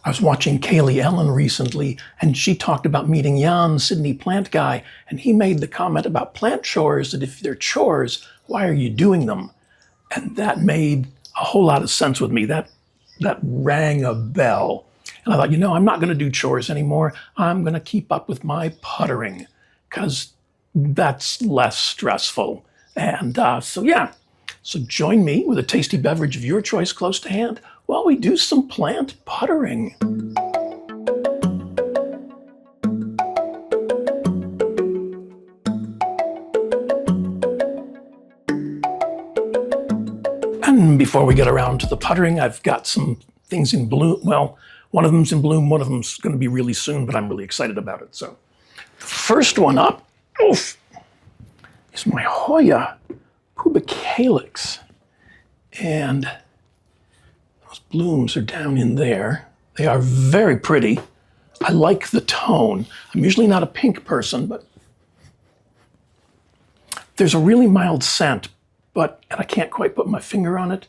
I was watching Kaylee Ellen recently, and she talked about meeting Jan, Sydney plant guy, and he made the comment about plant chores, that if they're chores, why are you doing them? And that made a whole lot of sense with me. That rang a bell. And I thought, I'm not going to do chores anymore. I'm going to keep up with my puttering because that's less stressful. And so join me with a tasty beverage of your choice close to hand while we do some plant puttering. And before we get around to the puttering, I've got some things in bloom. Well, one of them's in bloom, one of them's going to be really soon, but I'm really excited about it. So the first one up is my Hoya pubicalyx. And those blooms are down in there. They are very pretty. I like the tone. I'm usually not a pink person, but there's a really mild scent, and I can't quite put my finger on it,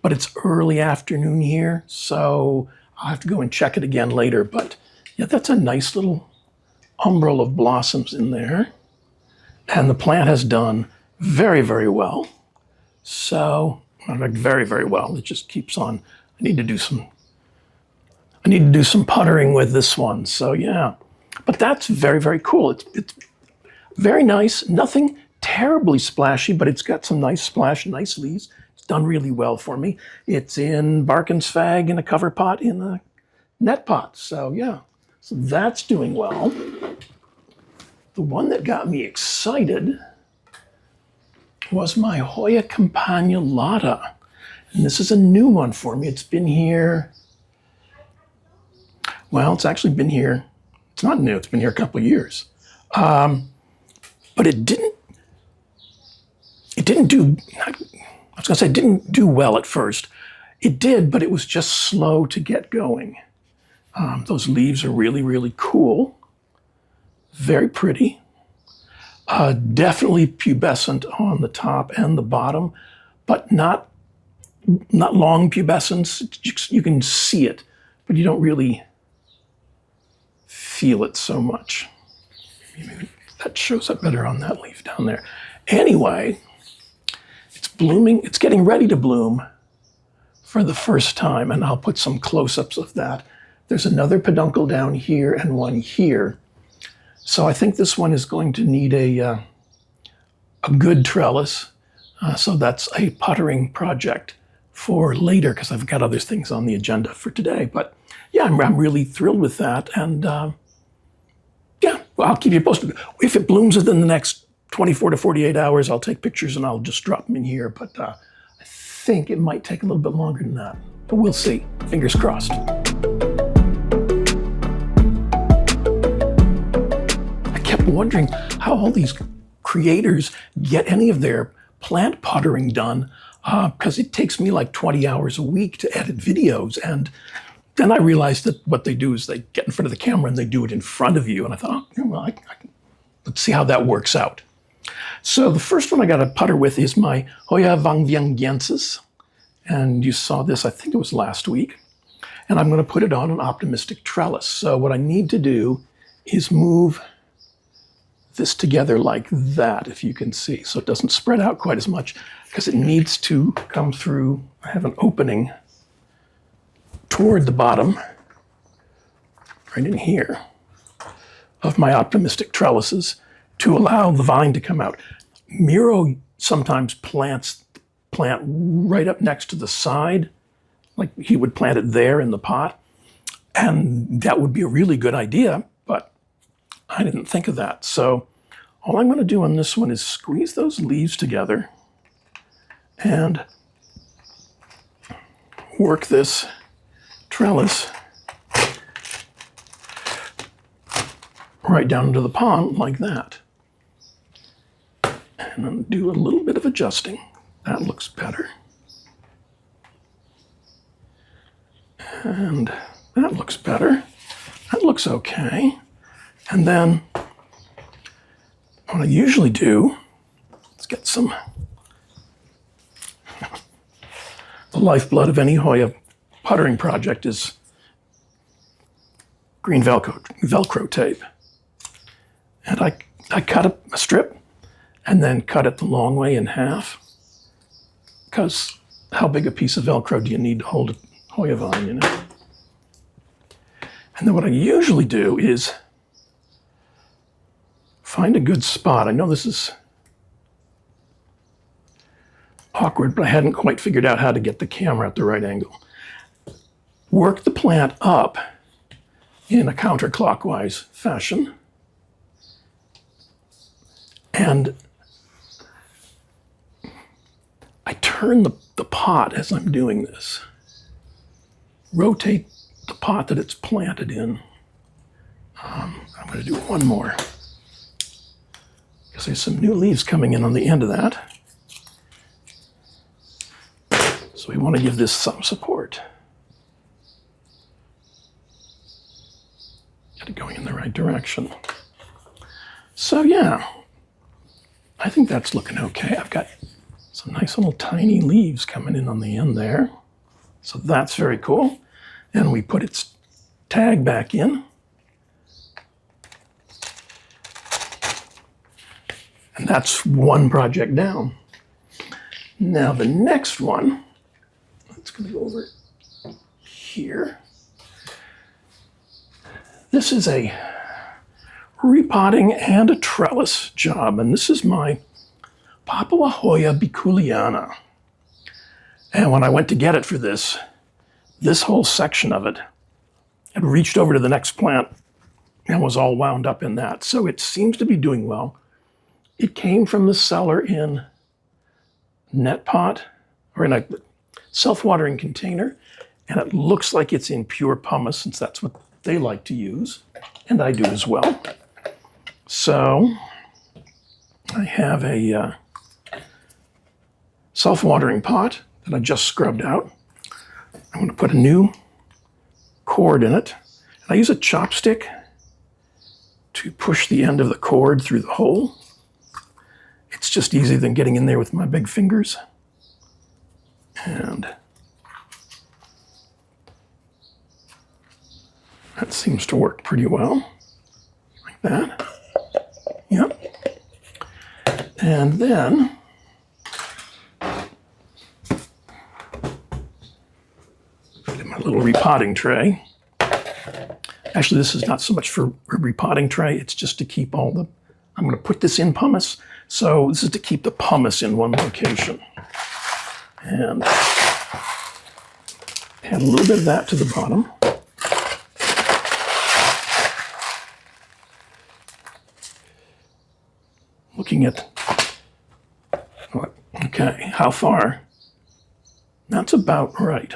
but it's early afternoon here, so I'll have to go and check it again later. But yeah, that's a nice little umbel of blossoms in there. And the plant has done very, very well. So, very, very well. It just keeps on. I need to do some puttering with this one. So yeah, but that's very, very cool. It's very nice. Nothing terribly splashy, but it's got some nice splash, nice leaves. It's done really well for me. It's in bark and sphagnum in a cover pot in a net pot. So yeah, so that's doing well. The one that got me excited was my Hoya campanulata. And this is a new one for me. It's been here, it's actually been here. It's not new, it's been here a couple of years. But it didn't do well at first. It did, but it was just slow to get going. Those leaves are really, really cool. Very pretty. Definitely pubescent on the top and the bottom, but not long pubescence. You can see it, but you don't really feel it so much. Maybe that shows up better on that leaf down there. Anyway, it's blooming. It's getting ready to bloom for the first time, and I'll put some close-ups of that. There's another peduncle down here and one here. So I think this one is going to need a good trellis. So that's a puttering project for later because I've got other things on the agenda for today. But yeah, I'm really thrilled with that. And I'll keep you posted. If it blooms within the next 24 to 48 hours, I'll take pictures and I'll just drop them in here. But I think it might take a little bit longer than that. But we'll see. Fingers crossed. Wondering how all these creators get any of their plant puttering done, because it takes me like 20 hours a week to edit videos. And then I realized that what they do is they get in front of the camera and they do it in front of you. And I thought, let's see how that works out. So the first one I got to putter with is my Hoya vangviengiensis. And you saw this, I think it was last week. And I'm going to put it on an optimistic trellis. So what I need to do is move this together like that, if you can see. So it doesn't spread out quite as much because it needs to come through. I have an opening toward the bottom, right in here, of my optimistic trellises to allow the vine to come out. Miro sometimes plants the plant right up next to the side, like he would plant it there in the pot. And that would be a really good idea, but I didn't think of that. So all I'm going to do on this one is squeeze those leaves together and work this trellis right down into the pond like that. And then do a little bit of adjusting. That looks better. And that looks better. That looks okay. And then what I usually do, let's get some, the lifeblood of any Hoya puttering project is green Velcro tape. And I cut a strip and then cut it the long way in half. Because how big a piece of Velcro do you need to hold a Hoya vine, you know? And then what I usually do is find a good spot. I know this is awkward, but I hadn't quite figured out how to get the camera at the right angle. Work the plant up in a counterclockwise fashion. And I turn the pot as I'm doing this. Rotate the pot that it's planted in. I'm going to do one more, because there's some new leaves coming in on the end of that. So we want to give this some support. Get it going in the right direction. So yeah, I think that's looking okay. I've got some nice little tiny leaves coming in on the end there. So that's very cool. And we put its tag back in. And that's one project down. Now the next one, it's going to go over here. This is a repotting and a trellis job, and this is my Papuahoya bykulleana. And when I went to get it for this whole section of it had reached over to the next plant and was all wound up in that. So it seems to be doing well. It came from the cellar in net pot, or in a self-watering container, and it looks like it's in pure pumice, since that's what they like to use, and I do as well. So I have a self-watering pot that I just scrubbed out. I'm going to put a new cord in it. And I use a chopstick to push the end of the cord through the hole. It's just easier than getting in there with my big fingers. And that seems to work pretty well. Like that. Yep. And then my little repotting tray. Actually, this is not so much for a repotting tray, it's just to keep all the, I'm going to put this in pumice, so this is to keep the pumice in one location. And add a little bit of that to the bottom. Looking at, okay, how far? That's about right.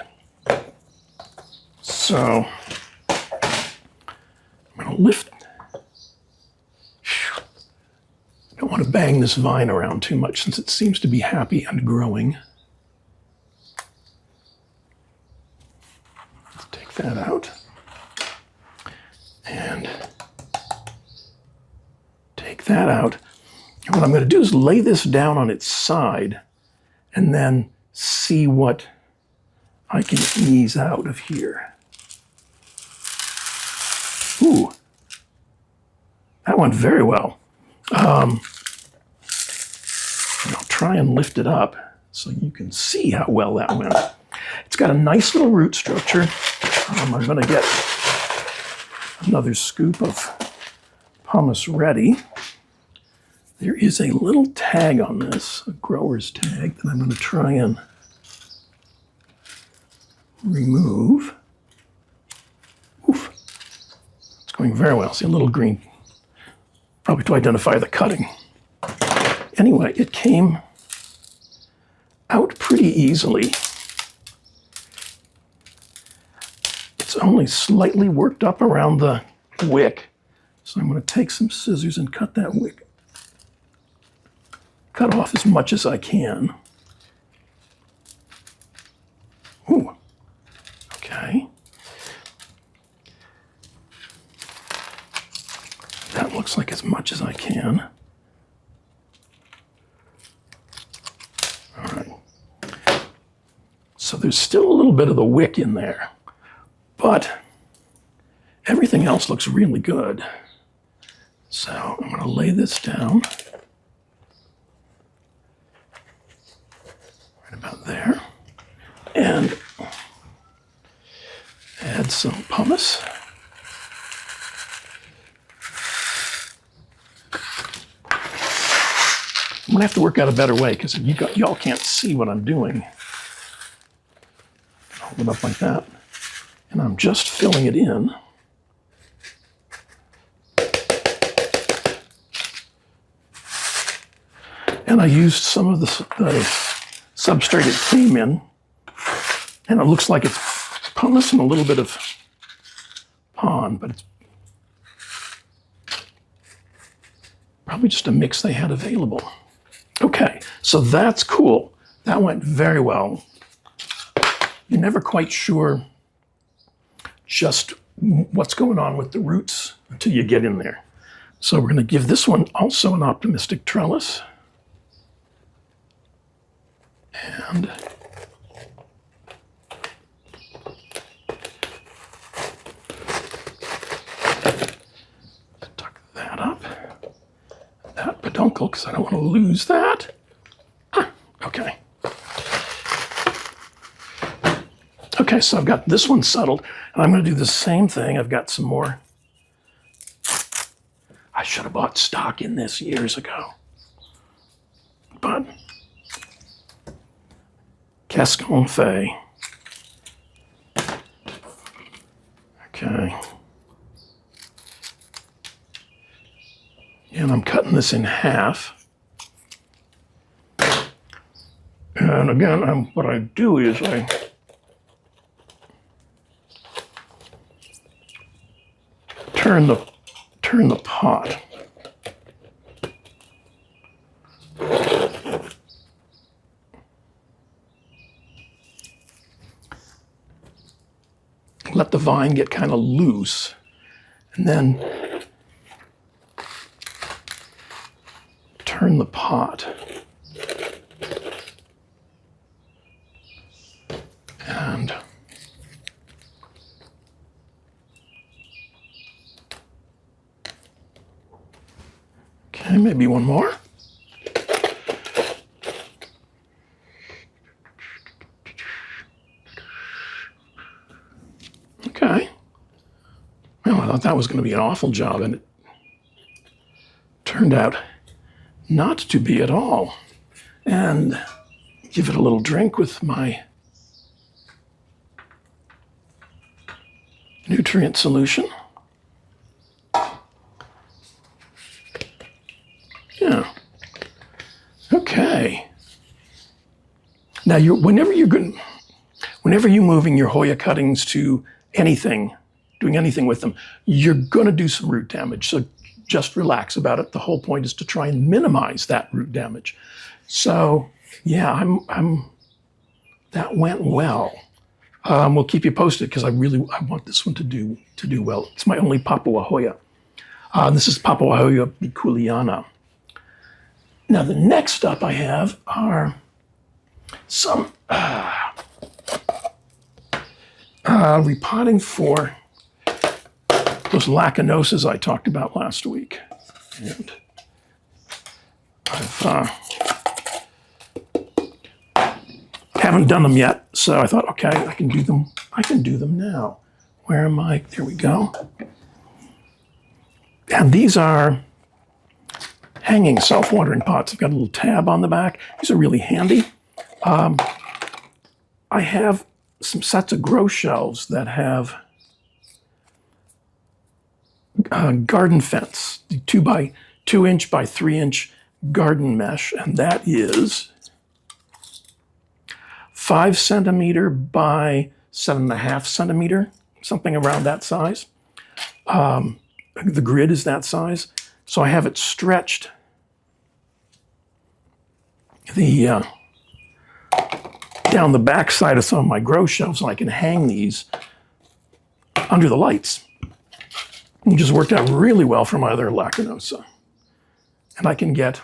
So I'm going to lift. I don't want to bang this vine around too much since it seems to be happy and growing. Let's take that out. And take that out. And what I'm going to do is lay this down on its side and then see what I can ease out of here. Ooh, that went very well. And I'll try and lift it up so you can see how well that went. It's got a nice little root structure. I'm going to get another scoop of pumice ready. There is a little tag on this, a grower's tag, that I'm going to try and remove. Oof. It's going very well. See a little green, probably to identify the cutting. Anyway, it came out pretty easily. It's only slightly worked up around the wick. So I'm going to take some scissors and cut that wick. Cut off as much as I can. Ooh, okay. That looks like as much as I can. All right. So there's still a little bit of the wick in there, but everything else looks really good. So I'm going to lay this down right about there and add some pumice. I'm going to have to work out a better way because y'all can't see what I'm doing. Hold it up like that. And I'm just filling it in. And I used some of the substrate it came in. And it looks like it's pumice and a little bit of pond, but it's probably just a mix they had available. Okay, so that's cool. That went very well. You're never quite sure just what's going on with the roots until you get in there. So we're going to give this one also an optimistic trellis. And tuck that up. That peduncle, because I don't want to lose that. Okay. Okay, so I've got this one settled, and I'm going to do the same thing. I've got some more. I should have bought stock in this years ago. But Cascon Fay. Okay. And I'm cutting this in half. And again, what I do is I turn the pot. Let the vine get kind of loose, and then turn the pot. And okay, maybe one more. Okay. Well, I thought that was going to be an awful job, and it turned out not to be at all. And give it a little drink with my nutrient solution. Yeah. Okay. Now, whenever you're moving your Hoya cuttings to anything, doing anything with them, you're going to do some root damage. So just relax about it. The whole point is to try and minimize that root damage. So yeah, that went well. We'll keep you posted because I want this one to do well. It's my only Papuahoya. This is Papuahoya bykulleana. Now the next up I have are some repotting for those lacunosas I talked about last week. And haven't done them yet, so I thought, okay, I can do them now. Where am I? There we go. And these are hanging self-watering pots. I've got a little tab on the back. These are really handy. I have some sets of grow shelves that have garden fence, 2 by 2 inch by 3 inch garden mesh, and that is 5 centimeter by 7.5 centimeter, something around that size. The grid is that size. So I have it stretched down the back side of some of my grow shelves, and I can hang these under the lights. It just worked out really well for my other lacunosa. And I can get,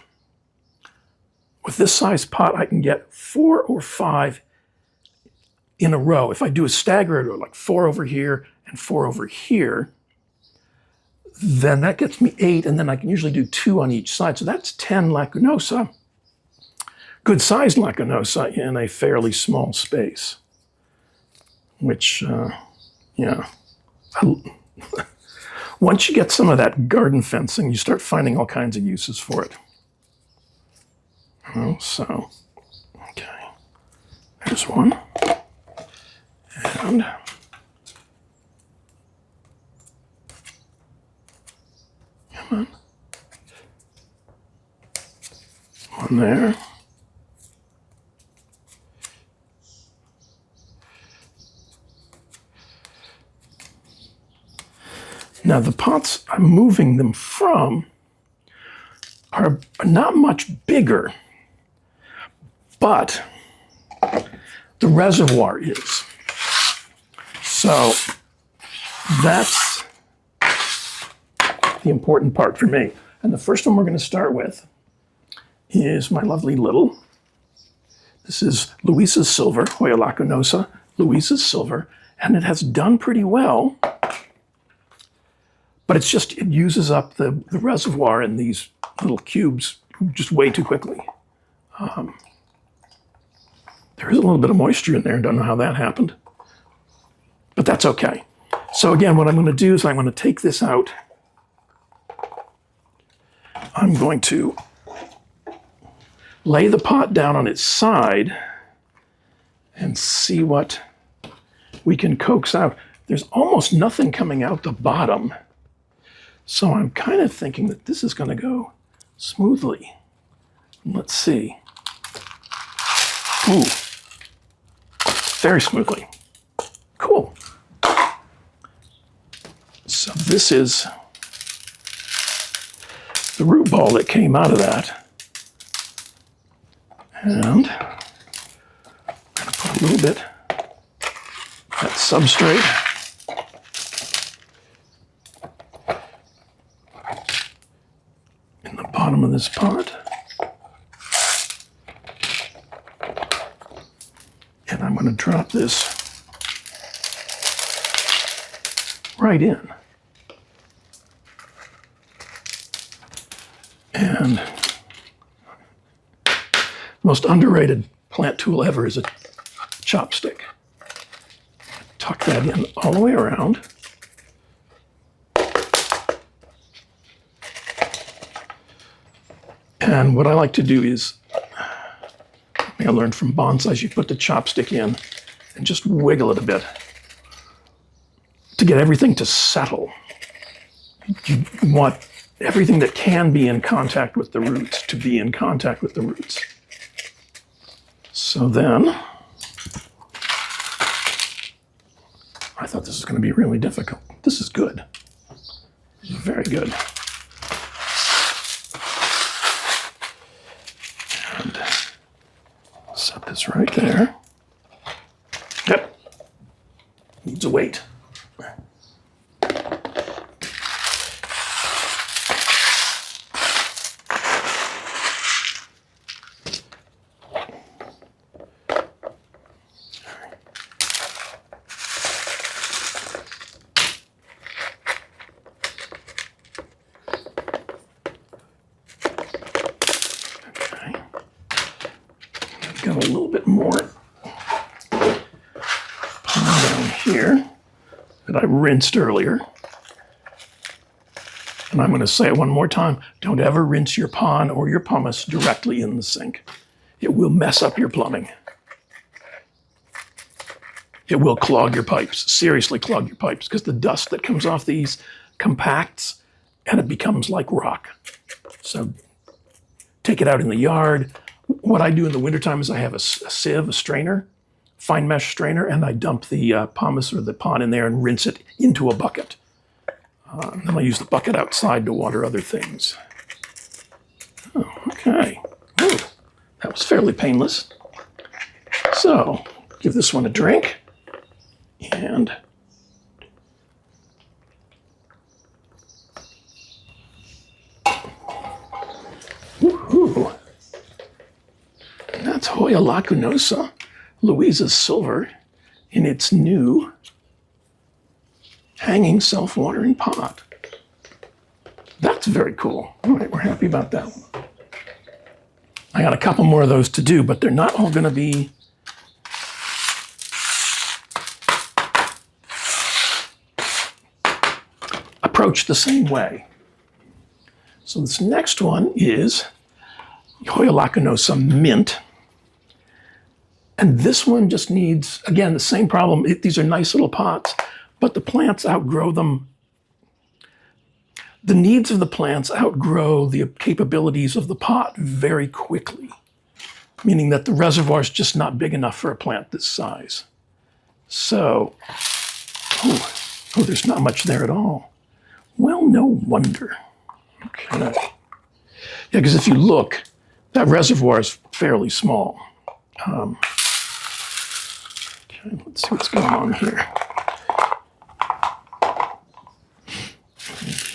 with this size pot, I can get 4 or 5 in a row. If I do a staggered, or like 4 over here and 4 over here, then that gets me 8, and then I can usually do 2 on each side. So that's 10 lacunosa, good-sized lacunosa in a fairly small space, which, yeah. Once you get some of that garden fencing, you start finding all kinds of uses for it. Oh, so, okay, there's one, and come on, one there. Now the pots I'm moving them from are not much bigger, but the reservoir is. So that's the important part for me. And the first one we're going to start with is my lovely little, this is Louisa's silver, Hoya lacunosa, Louisa's silver, and it has done pretty well. But it's just, it uses up the reservoir in these little cubes just way too quickly. There is a little bit of moisture in there. I don't know how that happened, but that's okay. So again, what I'm going to do is I'm going to take this out. I'm going to lay the pot down on its side and see what we can coax out. There's almost nothing coming out the bottom. So I'm kind of thinking that this is going to go smoothly. Let's see. Ooh, very smoothly. Cool. So this is the root ball that came out of that. And I'm going to put a little bit of that substrate. Bottom of this pot. And I'm going to drop this right in. And the most underrated plant tool ever is a chopstick. Tuck that in all the way around. And what I like to do is, I learned from bonsais, you put the chopstick in and just wiggle it a bit to get everything to settle. You want everything that can be in contact with the roots to be in contact with the roots. So then, I thought this was going to be really difficult. This is good. This is very good. Set this right there. Yep. Needs a weight. Got a little bit more down here that I rinsed earlier. And I'm going to say it one more time. Don't ever rinse your pond or your pumice directly in the sink. It will mess up your plumbing. It will clog your pipes, seriously clog your pipes, because the dust that comes off these compacts and it becomes like rock. So take it out in the yard. What I do in the wintertime is I have a sieve, a strainer, fine mesh strainer, and I dump the pumice or the pond in there and rinse it into a bucket. Then I use the bucket outside to water other things. Oh, okay. Ooh, that was fairly painless. So, give this one a drink. And woohoo! That's Hoya lacunosa, Louisa's silver, in its new hanging self-watering pot. that's very cool. All right, we're happy about that one. I got a couple more of those to do, but they're not all going to be approached the same way. So this next one is Hoya lacunosa mint. And this one just needs, again, the same problem. These are nice little pots, but the plants outgrow them. The needs of the plants outgrow the capabilities of the pot very quickly, meaning that the reservoir is just not big enough for a plant this size. So, oh, there's not much there at all. Well, no wonder. Okay. Yeah, because if you look, that reservoir is fairly small. Okay, let's see what's going on here.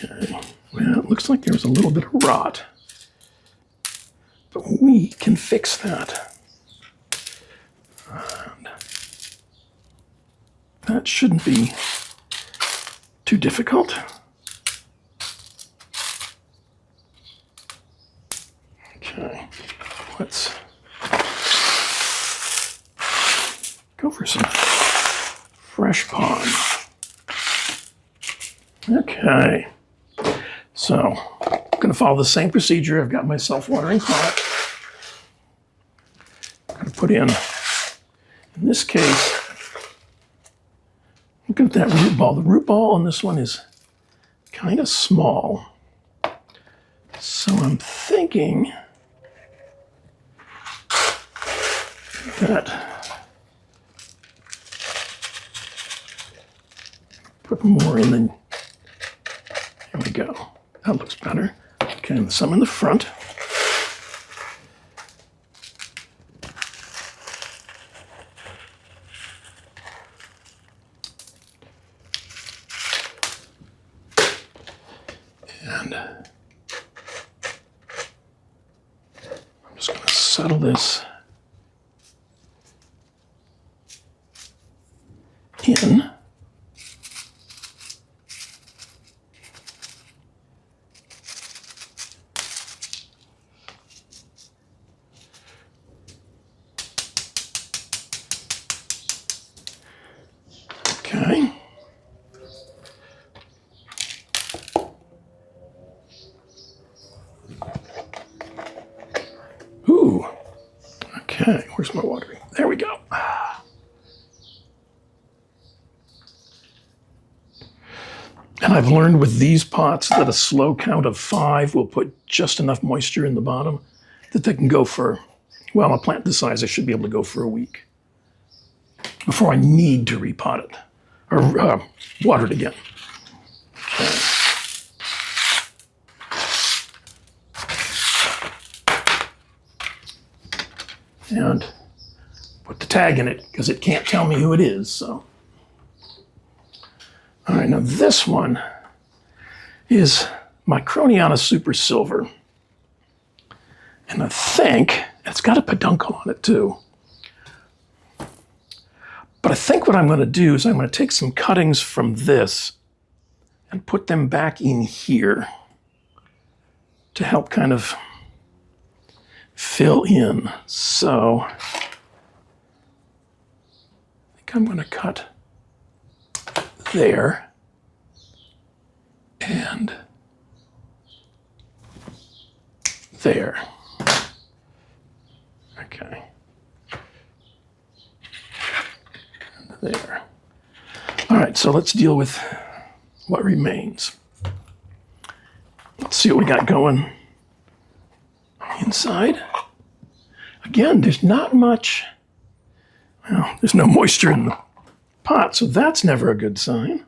Okay, well, it looks like there's a little bit of rot, but we can fix that. And that shouldn't be too difficult. Okay, let's go for some fresh pond. Okay, so I'm going to follow the same procedure. I've got my self-watering pot. I'm going to put in this case, look at that root ball. The root ball on this one is kind of small. So I'm thinking that put more in than, there we go. That looks better. Okay, and some in the front. And I'm just going to settle this in. Okay. Ooh. Okay, where's my watering? There we go. And I've learned with these pots that a slow count of 5 will put just enough moisture in the bottom that they can go for, well, a plant this size, I should be able to go for a week before I need to repot it or water it again. Okay. And put the tag in it because it can't tell me who it is, so. All right, now this one is my krohniana super silver. And I think it's got a peduncle on it too. But I think what I'm going to do is I'm going to take some cuttings from this and put them back in here to help kind of fill in. So I think I'm going to cut there and there. Okay. And there. All right, so let's deal with what remains. Let's see what we got going inside. Again, there's not much, well, there's no moisture in the pot, so that's never a good sign.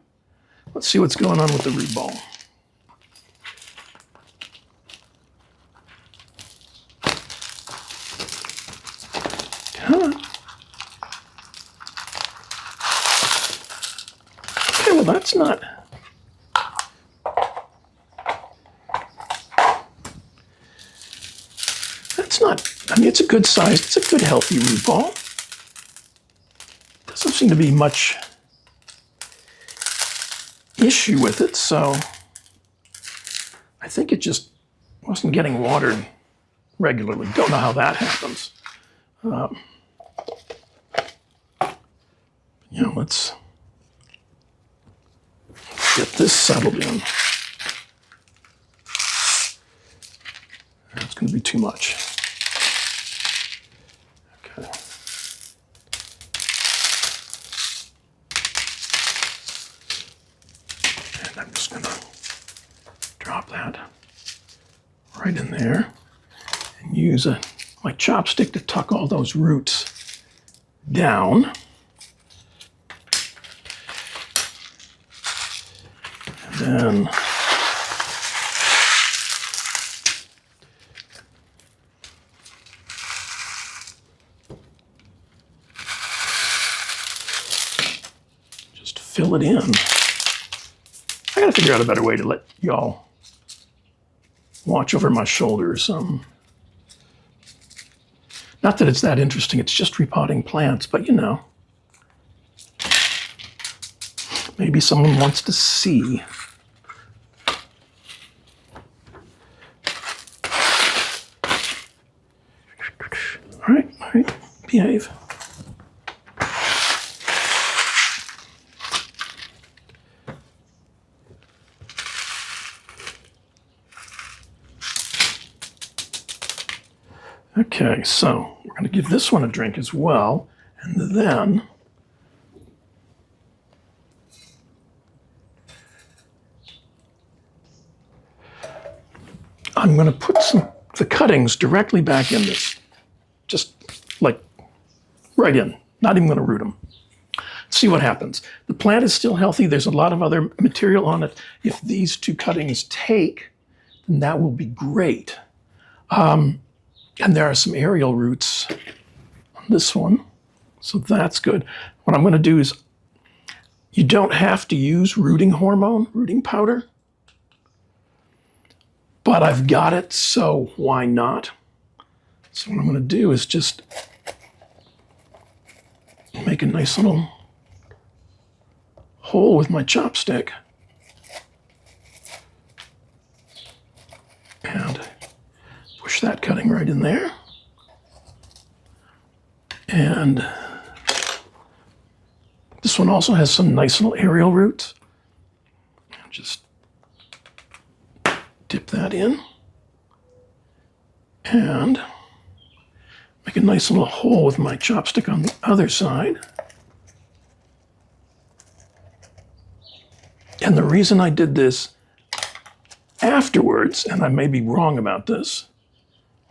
Let's see what's going on with the root ball. Come on. Okay, well that's not, I mean, it's a good size, it's a good healthy root ball. Doesn't seem to be much issue with it, so I think it just wasn't getting watered regularly. Don't know how that happens. Let's get this settled in. That's going to be too much. Okay. And I'm just going to drop that right in there and use my chopstick to tuck all those roots down. And then just fill it in. I gotta figure out a better way to let y'all watch over my shoulders. Not that it's that interesting, it's just repotting plants, but maybe someone wants to see. All right, behave. Okay, so we're going to give this one a drink as well, and then I'm going to put the cuttings directly back in this, just like right in, not even going to root them. See what happens. The plant is still healthy. There's a lot of other material on it. If these two cuttings take, then that will be great. And there are some aerial roots on this one, so that's good. What I'm going to do is, you don't have to use rooting powder, but I've got it, so why not? So what I'm going to do is just make a nice little hole with my chopstick and push that cutting right in there. And this one also has some nice little aerial roots. Just dip that in and make a nice little hole with my chopstick on the other side. And the reason I did this afterwards, and I may be wrong about this,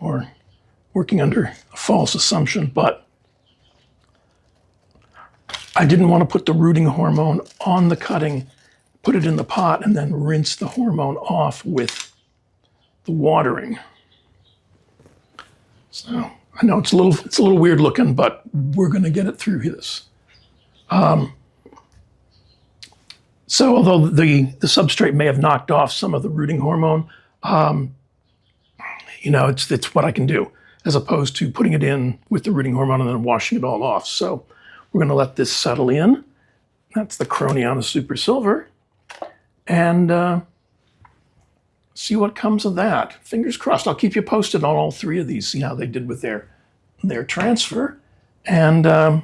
or working under a false assumption, but I didn't want to put the rooting hormone on the cutting, put it in the pot, and then rinse the hormone off with the watering. So I know it's a little weird looking, but we're going to get it through this. So although the substrate may have knocked off some of the rooting hormone, it's what I can do, as opposed to putting it in with the rooting hormone and then washing it all off. So we're going to let this settle in. That's the krohniana super silver, and see what comes of that. Fingers crossed. I'll keep you posted on all three of these, see how they did with their transfer. And now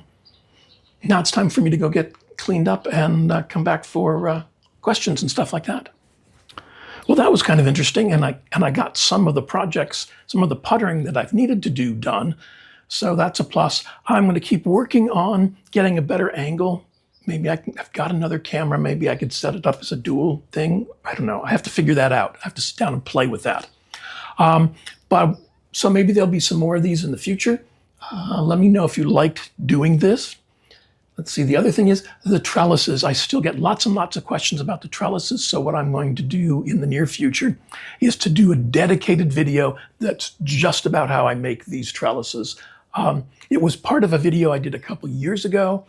it's time for me to go get cleaned up and come back for questions and stuff like that. Well, that was kind of interesting, and I got some of the projects, some of the puttering that I've needed to do done, so that's a plus. I'm going to keep working on getting a better angle. Maybe I've got another camera. Maybe I could set it up as a dual thing. I don't know. I have to figure that out. I have to sit down and play with that. So maybe there'll be some more of these in the future. Let me know if you liked doing this. Let's see, the other thing is the trellises. I still get lots and lots of questions about the trellises, so what I'm going to do in the near future is to do a dedicated video that's just about how I make these trellises. It was part of a video I did a couple years ago,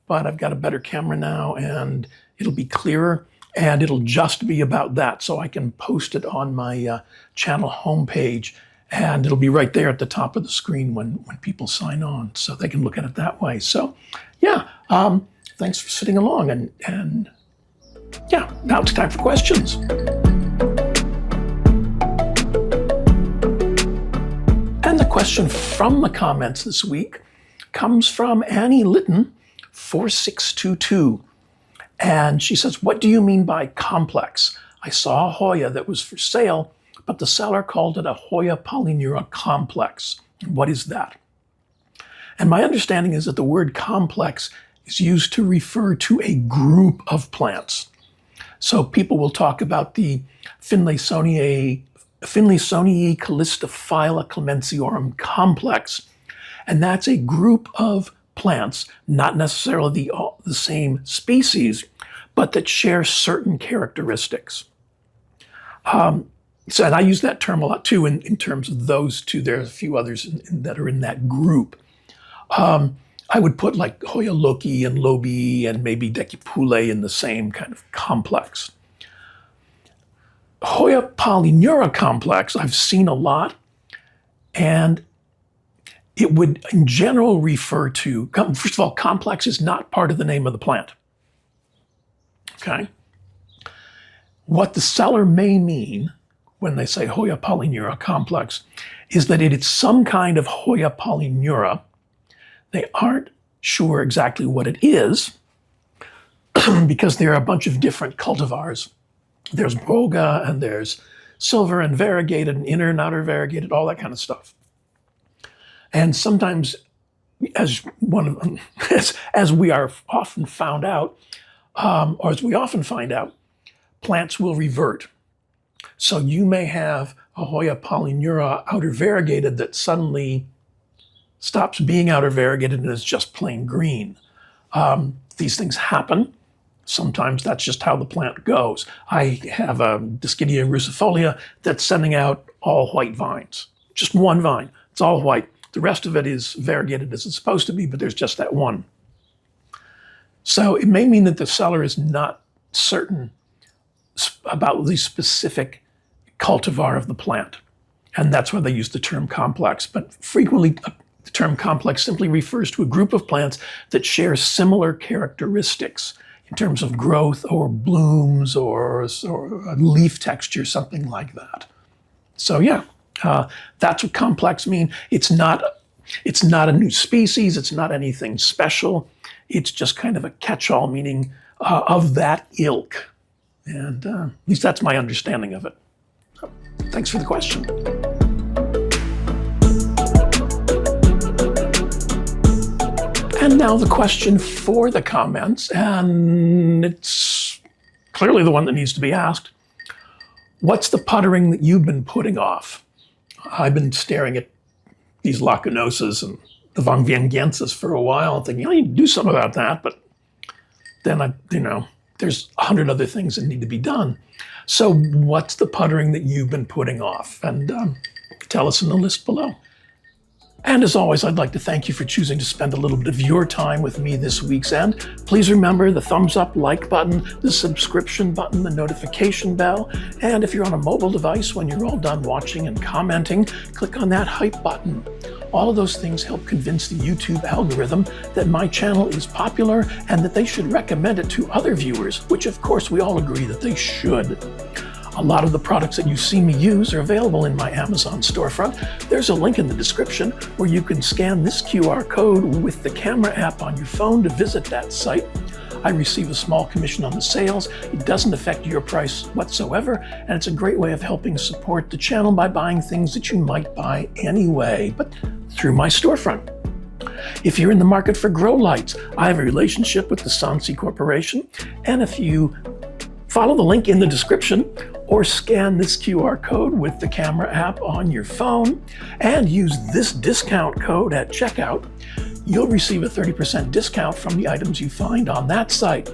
but I've got a better camera now and it'll be clearer, and it'll just be about that, so I can post it on my channel homepage, and it'll be right there at the top of the screen when people sign on, so they can look at it that way. So yeah, thanks for sitting along, and yeah, now it's time for questions. question from the comments this week comes from Annie Litton, 4622. And she says, what do you mean by complex? I saw a Hoya that was for sale, but the seller called it a Hoya polyneura complex. What is that? And my understanding is that the word complex is used to refer to a group of plants. So people will talk about the Finlaysoniae Calistophylla clemensiorum complex, and that's a group of plants, not necessarily the same species, but that share certain characteristics. And I use that term a lot too in terms of those two. There's a few others that are in that group. I would put like Hoya loci and lobi and maybe decipulae in the same kind of complex. Hoya polyneura complex, I've seen a lot, and it would in general refer to, first of all, complex is not part of the name of the plant. Okay? What the seller may mean when they say Hoya polyneura complex is that it is some kind of Hoya polyneura. They aren't sure exactly what it is because there are a bunch of different cultivars. There's boga and there's silver and variegated and inner and outer variegated, all that kind of stuff. And sometimes, as we are often found out, or as we often find out, plants will revert. So you may have a Hoya polyneura outer variegated that suddenly stops being outer variegated and is just plain green. These things happen. Sometimes that's just how the plant goes. I have a Dischidia rucifolia that's sending out all white vines. Just one vine. It's all white. The rest of it is variegated as it's supposed to be, but there's just that one. So it may mean that the seller is not certain about the specific cultivar of the plant. And that's why they use the term complex. But frequently, the term complex simply refers to a group of plants that share similar characteristics in terms of growth or blooms or leaf texture, something like that. So yeah, that's what complex means. It's not a new species. It's not anything special. It's just kind of a catch-all meaning of that ilk. And at least that's my understanding of it. So, thanks for the question. And now the question for the comments, and it's clearly the one that needs to be asked. What's the puttering that you've been putting off? I've been staring at these lacunosas and the vangviengiensis for a while, thinking, I need to do something about that, but then there's 100 other things that need to be done. So what's the puttering that you've been putting off? And tell us in the list below. And as always, I'd like to thank you for choosing to spend a little bit of your time with me this week's end. Please remember the thumbs up, like button, the subscription button, the notification bell. And if you're on a mobile device, when you're all done watching and commenting, click on that hype button. All of those things help convince the YouTube algorithm that my channel is popular and that they should recommend it to other viewers, which of course we all agree that they should. A lot of the products that you see me use are available in my Amazon storefront. There's a link in the description where you can scan this QR code with the camera app on your phone to visit that site. I receive a small commission on the sales. It doesn't affect your price whatsoever, and it's a great way of helping support the channel by buying things that you might buy anyway, but through my storefront. If you're in the market for grow lights, I have a relationship with the Sansi Corporation, and if you follow the link in the description or scan this QR code with the camera app on your phone and use this discount code at checkout, you'll receive a 30% discount from the items you find on that site.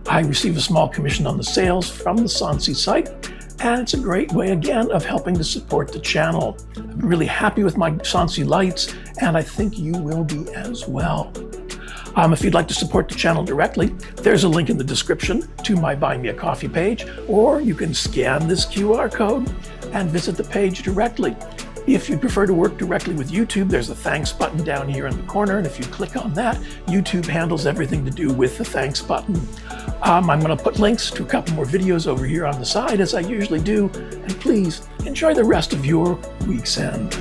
I receive a small commission on the sales from the Sansi site, and it's a great way, again, of helping to support the channel. I'm really happy with my Sansi lights, and I think you will be as well. If you'd like to support the channel directly, there's a link in the description to my Buy Me a Coffee page, or you can scan this QR code and visit the page directly. If you prefer to work directly with YouTube, there's a thanks button down here in the corner, and if you click on that, YouTube handles everything to do with the thanks button. I'm going to put links to a couple more videos over here on the side, as I usually do, and please enjoy the rest of your week's end.